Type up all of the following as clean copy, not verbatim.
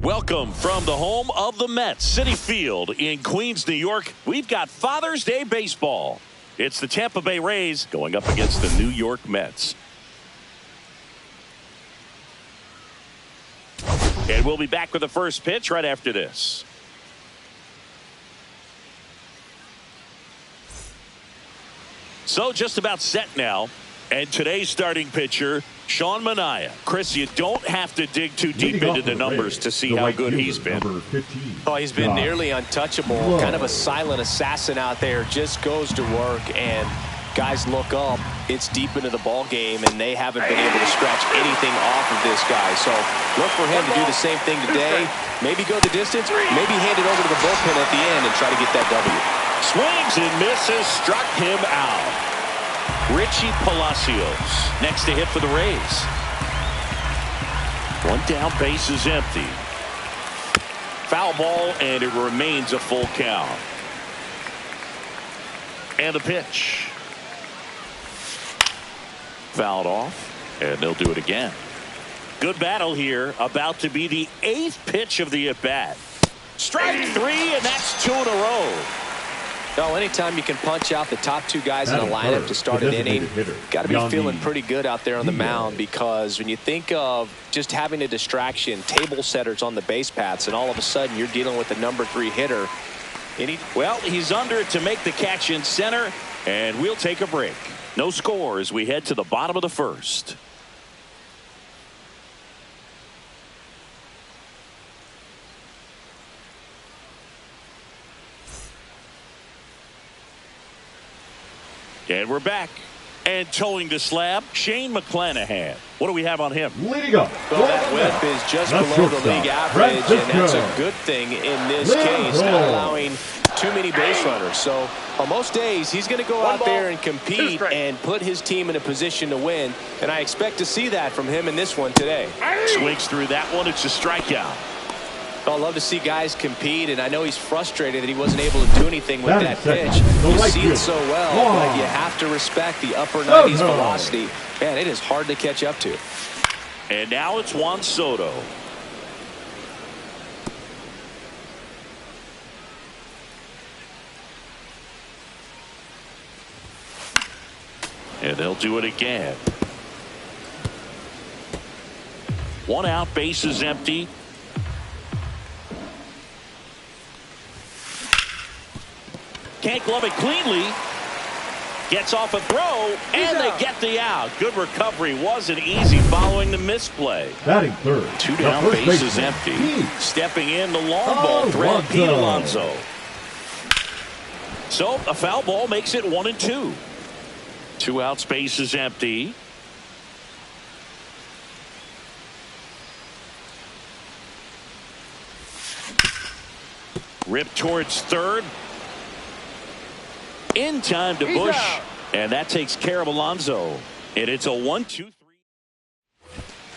Welcome from the home of the Mets, Citi Field in Queens, New York. We've got Father's Day baseball. It's the Tampa Bay Rays going up against the New York Mets. And we'll be back with the first pitch right after this. So just about set now. And today's starting pitcher, Sean Manaea. Chris, you don't have to dig too deep into the numbers to see how good he's been. Oh, he's been nearly untouchable. Kind of a silent assassin out there. Just goes to work, and guys look up. It's deep into the ball game, and they haven't been able to scratch anything off of this guy. So look for him to do the same thing today. Maybe go the distance. Maybe hand it over to the bullpen at the end and try to get that W. Swings and misses, struck him out. Richie Palacios next to hit for the Rays. One down, base is empty. Foul ball, and it remains a full count. And the pitch. Fouled off, and they'll do it again. Good battle here. About to be the 8th pitch of the at-bat. Strike 3, and that's 2 in a row. No, anytime you can punch out the top 2 guys in a lineup to start an inning, got to be feeling pretty good out there on the mound, because when you think of just having a distraction, table setters on the base paths, and all of a sudden you're dealing with the number 3 hitter. Well, he's under it to make the catch in center, and we'll take a break. No score as we head to the bottom of the first. And we're back. And towing the slab, Shane McClanahan. What do we have on him? Leading up. Well, that whip is just below the league average, and that's a good thing in this case, not allowing too many base runners. So on most days, he's going to go out there and compete and put his team in a position to win, and I expect to see that from him in this one today. Swings through that one. It's a strikeout. I love to see guys compete, and I know he's frustrated that he wasn't able to do anything with that pitch. You see it so well, but you have to respect the upper 90s velocity. Man, it is hard to catch up to. And now it's Juan Soto. And they'll do it again. 1 out, base is empty. Can't glove it cleanly. Gets off a throw, and they get the out. Good recovery. Wasn't easy following the misplay. Batting third. 2 down, base is empty. Stepping in, the long ball threat, Pete Alonso. So a foul ball makes it 1-2. 2 outs, base is empty. Rip towards third. In time to Bush, and that takes care of Alonso. And it's a 1-2-3.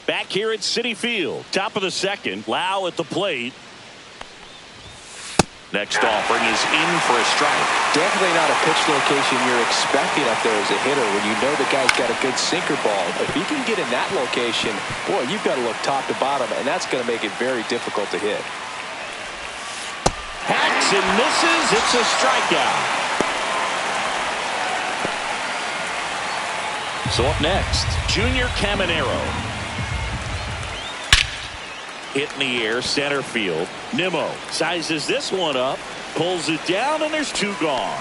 Back here at Citi Field, top of the second. Lau at the plate. Next offering is in for a strike. Definitely not a pitch location you're expecting up there as a hitter when you know the guy's got a good sinker ball. If he can get in that location, boy, you've got to look top to bottom, and that's going to make it very difficult to hit. Hacks and misses. It's a strikeout. So up next, Junior Caminero. Hit in the air, center field. Nimmo sizes this one up, pulls it down, and there's 2 gone.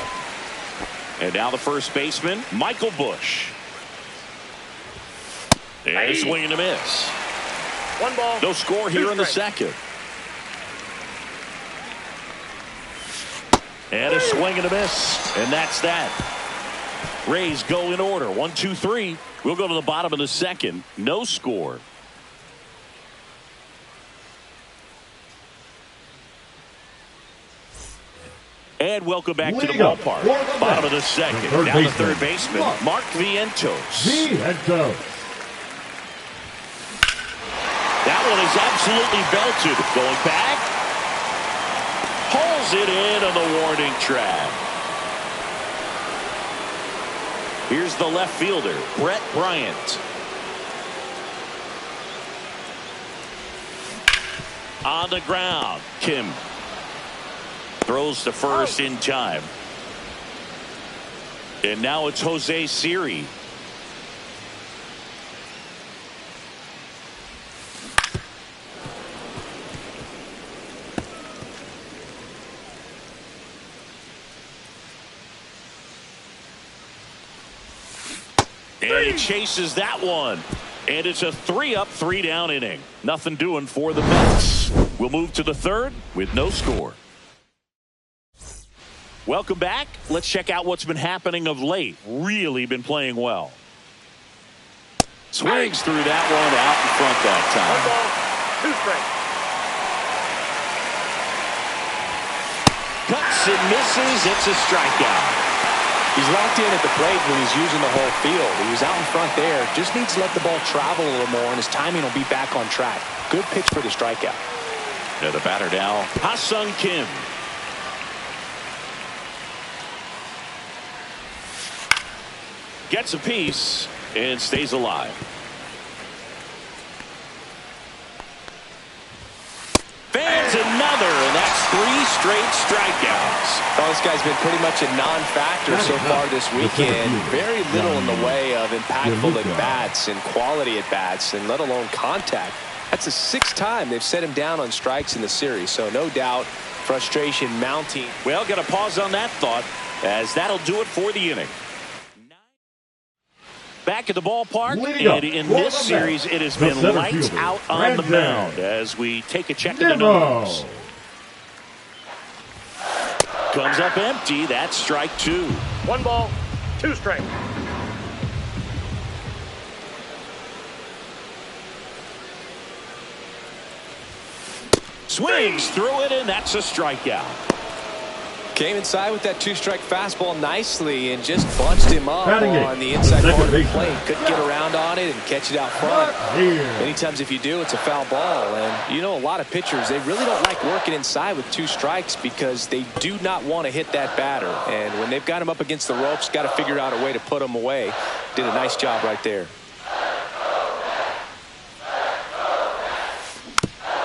And now the first baseman, Michael Bush. And a swing and a miss. 1 ball. No score here in the second. And a swing and a miss. And that's that. Rays go in order. 1, 2, 3. We'll go to the bottom of the second. No score. And welcome back to the ballpark. Bottom of the second. Down the third baseman, Mark Vientos. That one is absolutely belted. Going back. Pulls it in on the warning track. Here's the left fielder, Brett Bryant. On the ground, Kim throws to first in time. And now it's Jose Siri. And he chases that one. And it's a 3-up, 3-down inning. Nothing doing for the Mets. We'll move to the third with no score. Welcome back. Let's check out what's been happening of late. Really been playing well. Swings through that one out in front that time. 1 ball, 2 strikes. Cuts and misses. It's a strikeout. He's locked in at the plate when he's using the whole field. He was out in front there. Just needs to let the ball travel a little more, and his timing will be back on track. Good pitch for the strikeout. And the batter now, Ha-Sung Kim. Gets a piece and stays alive. Fans another, and that's 3 straight strikeouts. Well, this guy's been pretty much a non-factor so far this weekend. Very little in the way of impactful at-bats and quality at-bats, and let alone contact. That's the 6th time they've set him down on strikes in the series, so no doubt frustration mounting. Well, got to pause on that thought, as that'll do it for the inning. Back at the ballpark, and in this series, it has been lights out on the mound as we take a check of the numbers. Comes up empty. That's strike 2. 1 ball, 2 strikes. Swings through it, and that's a strikeout. Came inside with that 2-strike fastball nicely and just bunched him up on the inside part of the plate. Couldn't get around on it and catch it out front. Many times if you do, it's a foul ball. And you know, a lot of pitchers, they really don't like working inside with 2 strikes because they do not want to hit that batter. And when they've got him up against the ropes, got to figure out a way to put him away. Did a nice job right there.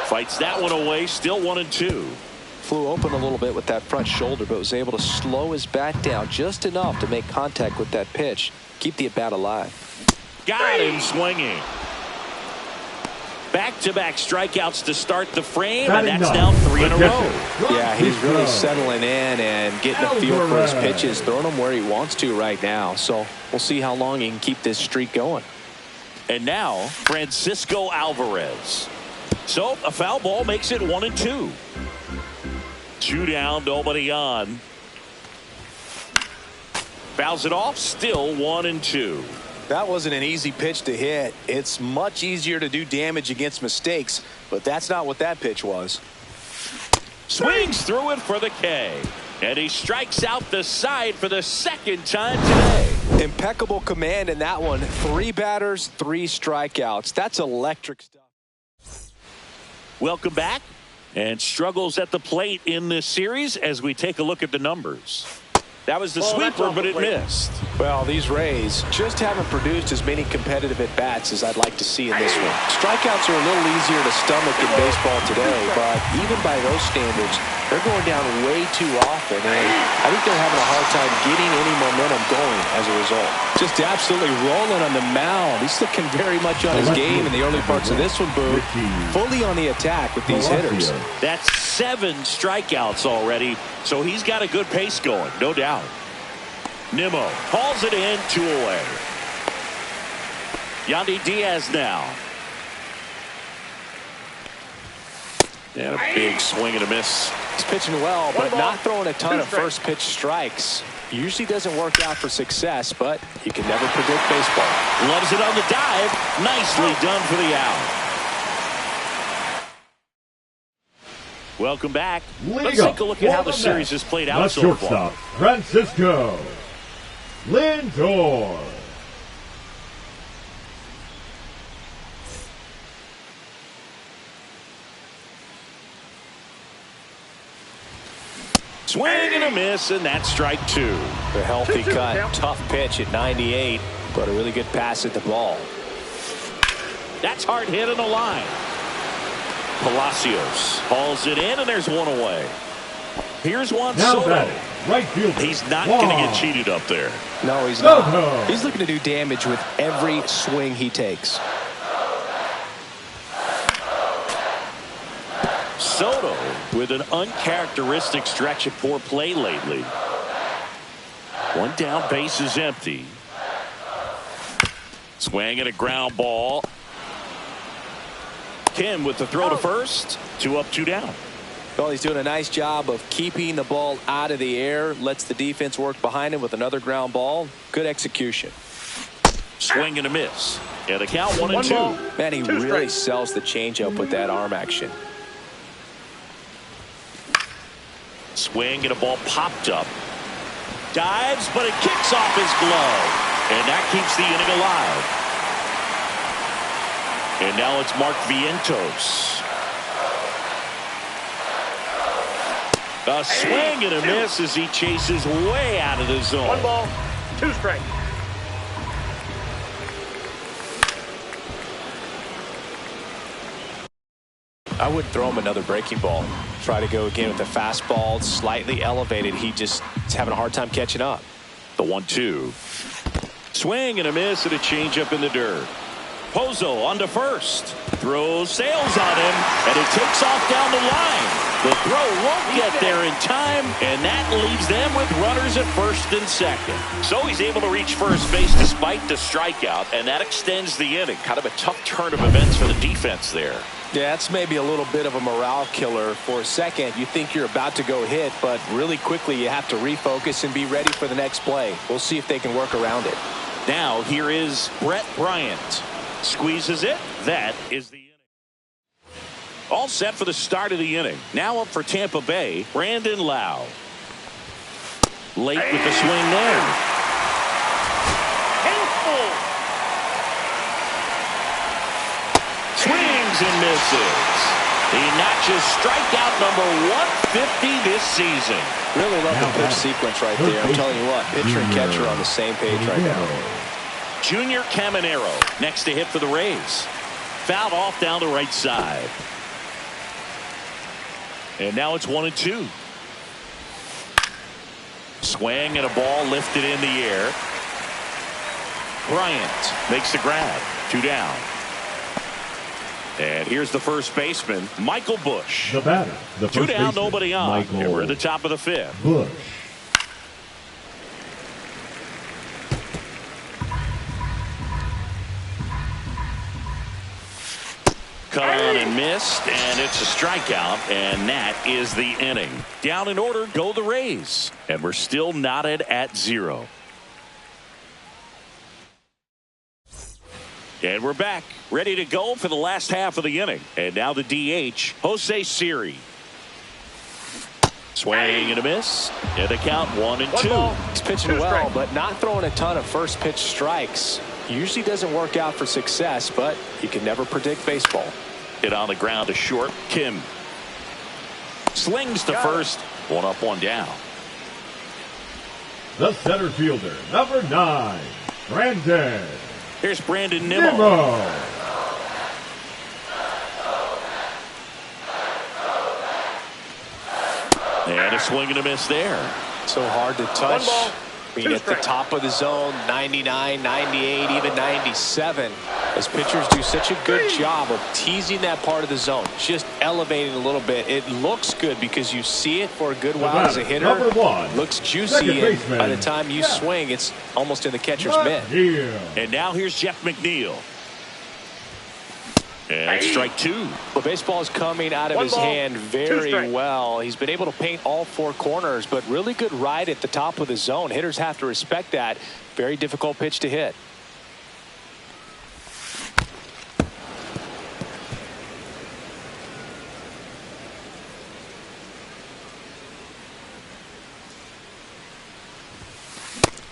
Fights that one away, still 1-2. Flew open a little bit with that front shoulder, but was able to slow his bat down just enough to make contact with that pitch. Keep the at-bat alive. Got him swinging. Back-to-back strikeouts to start the frame, and that's now 3 in a row. Yeah, he's really settling in and getting a feel for his pitches, throwing them where he wants to right now. So we'll see how long he can keep this streak going. And now, Francisco Alvarez. So a foul ball makes it 1-2. 2 down, nobody on. Fouls it off, still 1-2. That wasn't an easy pitch to hit. It's much easier to do damage against mistakes, but that's not what that pitch was. Swings through it for the K. And he strikes out the side for the 2nd time today. Impeccable command in that one. 3 batters, 3 strikeouts. That's electric stuff. Welcome back. And struggles at the plate in this series as we take a look at the numbers. That was the sweeper, but it missed. Well, these Rays just haven't produced as many competitive at-bats as I'd like to see in this one. Strikeouts are a little easier to stomach in baseball today, but even by those standards, they're going down way too often, and I think they're having a hard time getting any momentum going as a result. Just absolutely rolling on the mound. He's looking very much on his game in the early parts of this one, Boo. Fully on the attack with these hitters. That's 7 strikeouts already, so he's got a good pace going, no doubt. Nimmo hauls it in, 2 away. Yandy Diaz now. And a big swing and a miss. He's pitching well, but not throwing a ton of first pitch strikes. Usually doesn't work out for success, but you can never predict baseball. Loves it on the dive. Nicely done for the out. Welcome back. Let's take a look at how the series has played out so far. Francisco Lindor. Swing and a miss, and that's strike 2. A healthy cut, tough pitch at 98, but a really good pass at the ball. That's hard hit on the line. Palacios hauls it in, and there's one away. Here's Juan Now Soto. batting, right fielder. He's not going to get cheated up there. No, he's not. He's looking to do damage with every swing he takes. Soto with an uncharacteristic stretch of poor play lately. One down, base is empty. Swing and a ground ball. Kim with the throw to first. 2 up, 2 down. Well, he's doing a nice job of keeping the ball out of the air. Lets the defense work behind him with another ground ball. Good execution. Swing and a miss. And the count 1-2. Man, he really sells the changeup with that arm action. Swing and a ball popped up. Dives, but it kicks off his glove. And that keeps the inning alive. And now it's Mark Vientos. A swing and a miss as he chases way out of the zone. 1 ball, 2 strikes. I would throw him another breaking ball. Try to go again with the fastball, slightly elevated. He just is having a hard time catching up. The 1-2. Swing and a miss and a changeup in the dirt. Pozo on to first. Throws, sails on him, and it takes off down the line. The throw won't get there in time, and that leaves them with runners at first and second. So he's able to reach first base despite the strikeout, and that extends the inning. Kind of a tough turn of events for the defense there. Yeah, that's maybe a little bit of a morale killer. For a second, you think you're about to go hit, but really quickly you have to refocus and be ready for the next play. We'll see if they can work around it. Now here is Brett Bryant. Squeezes it. That is the inning. All set for the start of the inning. Now up for Tampa Bay, Brandon Lau. Late with the swing there. Swings and misses. He notches strikeout number 150 this season. Really love the pitch sequence right there. I'm telling you what, pitcher and catcher on the same page right now. Junior Caminero next to hit for the Rays. Fouled off down the right side. And now it's 1-2. Swing and a ball lifted in the air. Bryant makes the grab. 2 down. And here's the first baseman, Michael Busch. The batter, the 2 down, baseman, nobody on. Michael And we're at the top of the 5th. Busch. Cut on and missed, and it's a strikeout, and that is the inning. Down in order go the Rays, and we're still knotted at 0. And we're back, ready to go for the last half of the inning. And now the DH, Jose Siri. Swing and a miss, and the count 1-2. He's pitching well, but not throwing a ton of first pitch strikes. Usually doesn't work out for success, but you can never predict baseball. Hit on the ground to short. Kim slings to first. 1 up, 1 down. The center fielder, number 9, Brandon. Here's Brandon Nimmo. And a swing and a miss there. So hard to touch. I mean, at the top of the zone, 99, 98, even 97. As pitchers do such a good job of teasing that part of the zone, just elevating a little bit. It looks good because you see it for a good while as a hitter. Number 1, looks juicy, and by the time you swing, it's almost in the catcher's mitt. And now here's Jeff McNeil. And strike 2. The baseball is coming out of his hand very well. He's been able to paint all 4 corners, but really good ride at the top of the zone. Hitters have to respect that. Very difficult pitch to hit.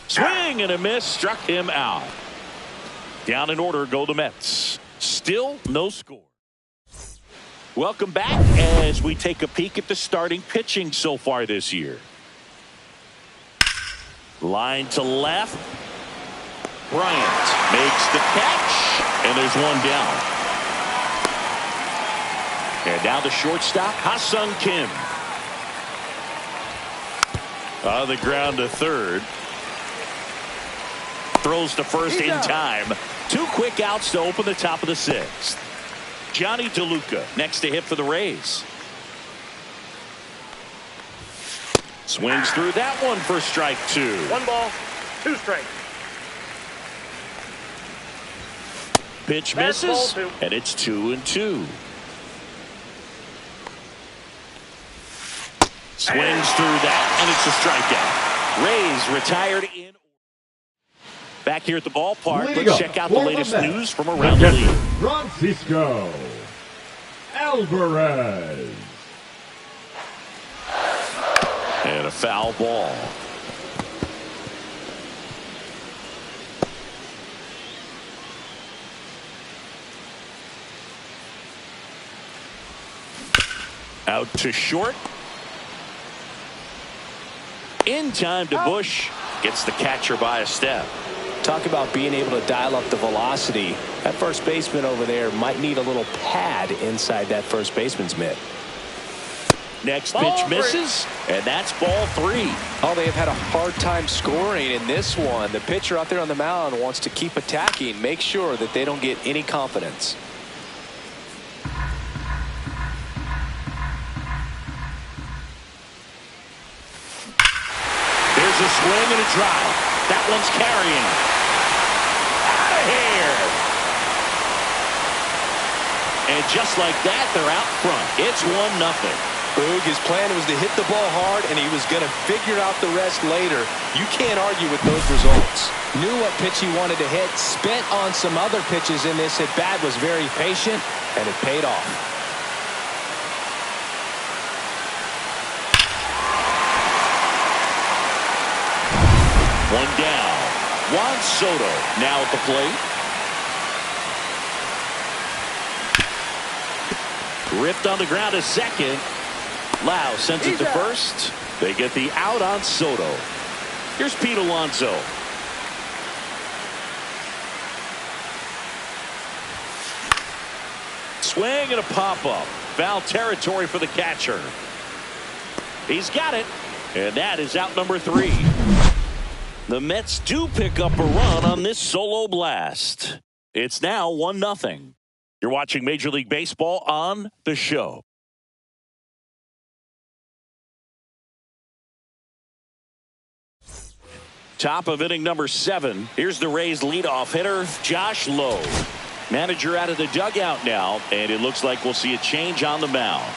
Swing and a miss, struck him out. Down in order go the Mets. Still no score. Welcome back as we take a peek at the starting pitching so far this year. Line to left. Bryant makes the catch, and there's 1 down. And And now the shortstop, Ha-Sung Kim. On the ground to third. Throws to first in time. 2 quick outs to open the top of the 6th. Johnny DeLuca next to hit for the Rays. Swings through that one for strike 2. 1 ball, 2 strikes. Pitch misses, and it's 2-2. Swings through that, and it's a strikeout. Rays retired in. Back here at the ballpark, let's check out the latest news from around the league. Francisco Alvarez. And a foul ball. Out to short. In time to Bush. Gets the catcher by a step. Talk about being able to dial up the velocity. That first baseman over there might need a little pad inside that first baseman's mitt. Next pitch misses, and that's ball 3. Oh, they have had a hard time scoring in this one. The pitcher out there on the mound wants to keep attacking, make sure that they don't get any confidence. There's a swing and a drive. That one's carrying. Out of here. And just like that, they're out front. It's 1-0. Boog, his plan was to hit the ball hard, and he was going to figure out the rest later. You can't argue with those results. Knew what pitch he wanted to hit, spent on some other pitches in this at-bat, was very patient, and it paid off. One down. Juan Soto now at the plate. Ripped on the ground to second. Lau sends it to first. They get the out on Soto. Here's Pete Alonso. Swing and a pop-up. Foul territory for the catcher. He's got it. And that is out number 3. The Mets do pick up a run on this solo blast. It's now 1-0. You're watching Major League Baseball on The Show. Top of inning number 7. Here's the Rays leadoff hitter, Josh Lowe. Manager out of the dugout now, and it looks like we'll see a change on the mound.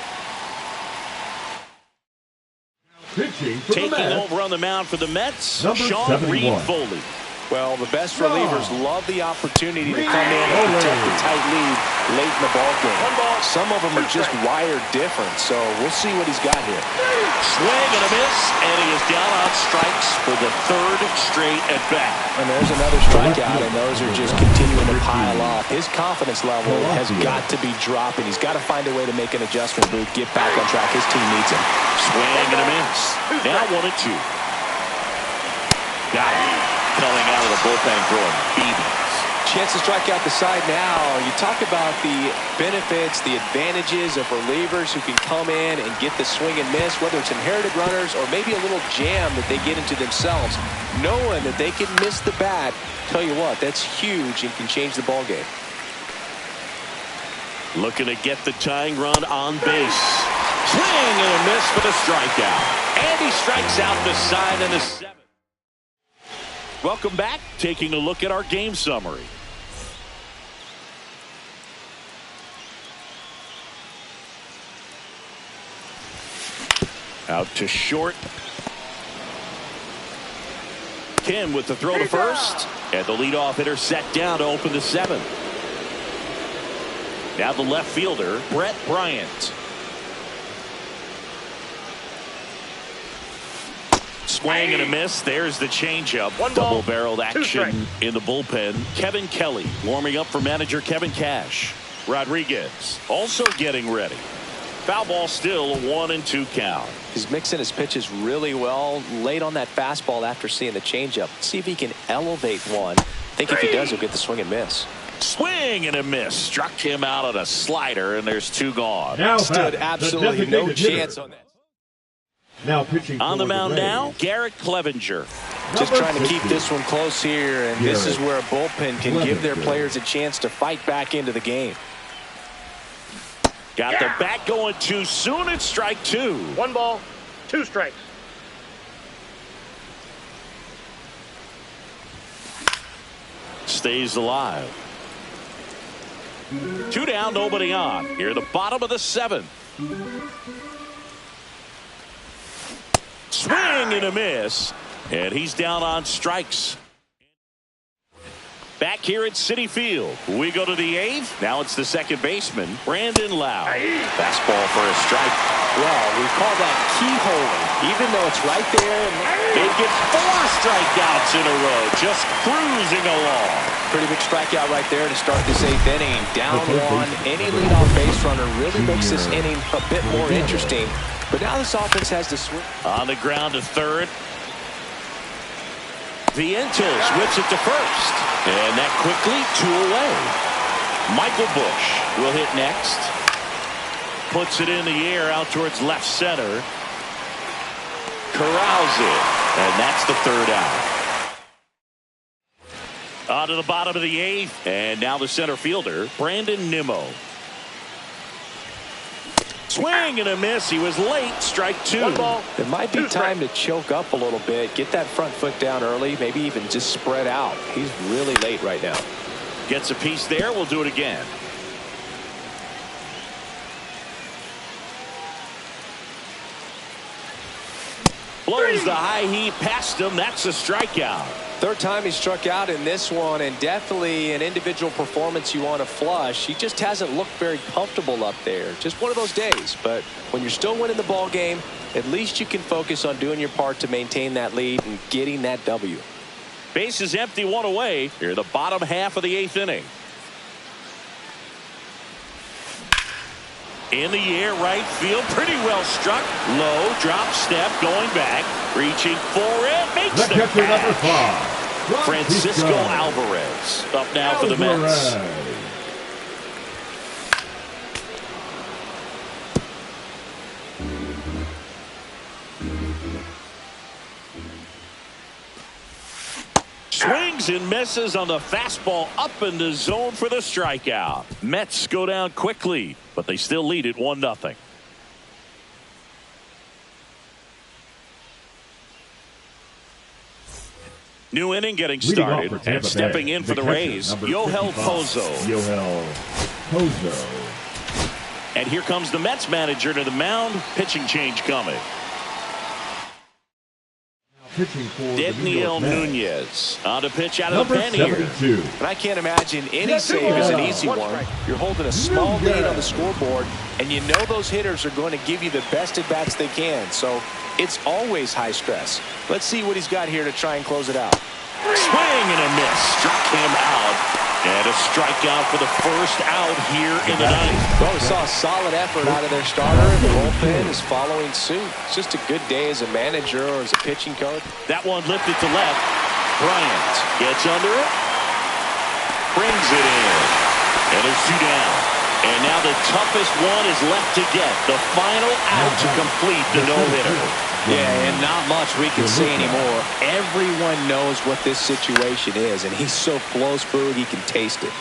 Taking over on the mound for the Mets, Sean Reed-Foley. Well, the best relievers love the opportunity to come in and protect the tight lead late in the ballgame. Some of them are just wired different, so we'll see what he's got here. Swing and a miss, and he is down on strikes for the 3rd straight at bat. And there's another strikeout, and those are just continuing to pile up. His confidence level has got to be dropping. He's got to find a way to make an adjustment, Booth, get back on track. His team needs him. Swing and a miss. Now 1-2. Got it. Coming out of the bullpen throwing beatings. Chance to strike out the side now. You talk about the benefits, the advantages of relievers who can come in and get the swing and miss, whether it's inherited runners or maybe a little jam that they get into themselves. Knowing that they can miss the bat, tell you what, that's huge and can change the ball game. Looking to get the tying run on base. Swing and a miss for the strikeout. And he strikes out the side in the 7th. Welcome back. Taking a look at our game summary. Out to short. Kim with the throw to first. And the leadoff hitter set down to open the 7th. Now the left fielder, Brett Bryant. Swing and a miss. There's the changeup. Double-barreled action in the bullpen. Kevin Kelly warming up for manager Kevin Cash. Rodriguez also getting ready. Foul ball still, a 1-2 count. He's mixing his pitches really well. Late on that fastball after seeing the changeup. See if he can elevate one. I think if he does, he'll get the swing and miss. Swing and a miss. Struck him out on a slider, and there's 2 gone. Now Stood batting, absolutely no chance on that. Now pitching On the for mound Rays, now, Garrett Clevenger. Just number trying to keep 60. this one close here, and this is where a bullpen can give their players a chance to fight back into the game. Got the bat going too soon. It's strike 2. 1 ball, 2 strikes. Stays alive. 2 down, nobody on. Here, the bottom of the 7th. Swing and a miss. And he's down on strikes. Back here at Citi Field, we go to the 8th. Now it's the second baseman, Brandon Lau. Fastball for a strike. Well, we call that keyholing, even though it's right there. They get 4 strikeouts in a row, just cruising along. Pretty big strikeout right there to start this 8th inning. Down 1, any leadoff base runner really makes this inning a bit more interesting. But now this offense has to swing. On the ground to third. Vientos whips it to first. And that quickly 2 away. Michael Bush will hit next. Puts it in the air out towards left center. Corrals it. And that's the 3rd out. On to the bottom of the 8th. And now the center fielder, Brandon Nimmo. Swing and a miss. He was late. Strike 2. 1 ball. It might be time to choke up a little bit, get that front foot down early, maybe even just spread out. He's really late right now. Gets a piece there. We'll do it again. Blows the high heat past him. That's a strikeout. 3rd time he struck out in this one, and definitely an individual performance you want to flush. He just hasn't looked very comfortable up there. Just one of those days. But when you're still winning the ball game, at least you can focus on doing your part to maintain that lead and getting that W. Base is empty, 1 away. Here, the bottom half of the 8th inning. In the air, right field, pretty well struck. Low, drop step, going back, reaching for it, makes The the catcher, number catch. 5, Francisco Alvarez up now for the Mets. Swings and misses on the fastball up in the zone for the strikeout. Mets go down quickly, but they still lead it 1-0. New inning getting started, and stepping in for the Rays, Yohel Pozo. And here comes the Mets manager to the mound. Pitching change coming. Daniel Nunez on to pitch out of the pen here. And I can't imagine any save is an easy one. You're holding a small lead on the scoreboard, and you know those hitters are going to give you the best at bats they can. So it's always high stress. Let's see what he's got here to try and close it out. Swing and a miss. Struck him out. And a strikeout for the first out here in the 9th. Well, we saw a solid effort out of their starter, and the bullpen is following suit. It's just a good day as a manager or as a pitching coach. That one lifted to left. Bryant gets under it. Brings it in. And there's 2 down. And now the toughest one is left to get. The final out to complete the no-hitter. Yeah, and not much we can say anymore. Everyone knows what this situation is, and he's so close, Boog, he can taste it.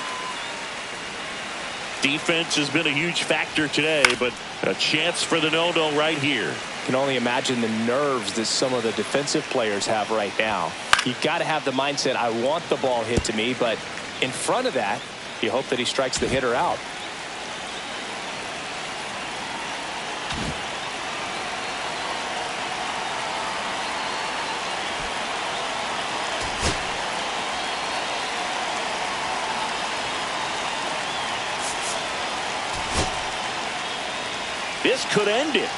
Defense has been a huge factor today, but a chance for the no-no right here. Can only imagine the nerves that some of the defensive players have right now. You've got to have the mindset, I want the ball hit to me, but in front of that, you hope that he strikes the hitter out. This could end it.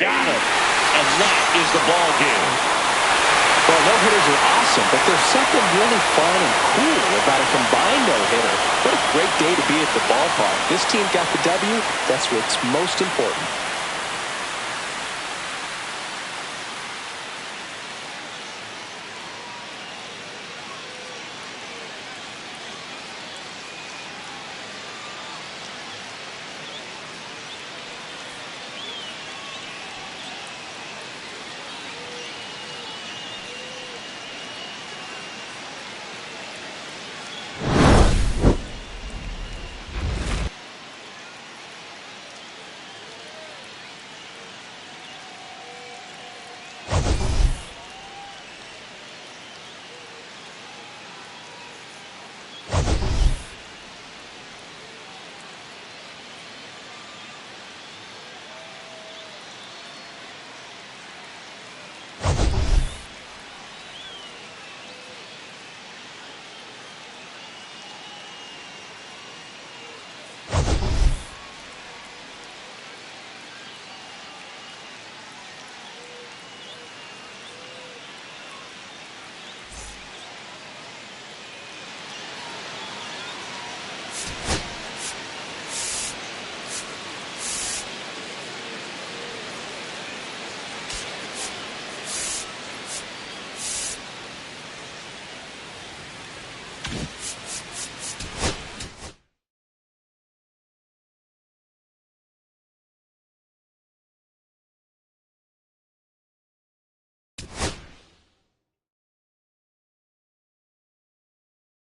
Got it. And that is the ball game. Well, no-hitters are awesome, but there's something really fun and cool about a combined no-hitter. What a great day to be at the ballpark. This team got the W. That's what's most important.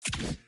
2.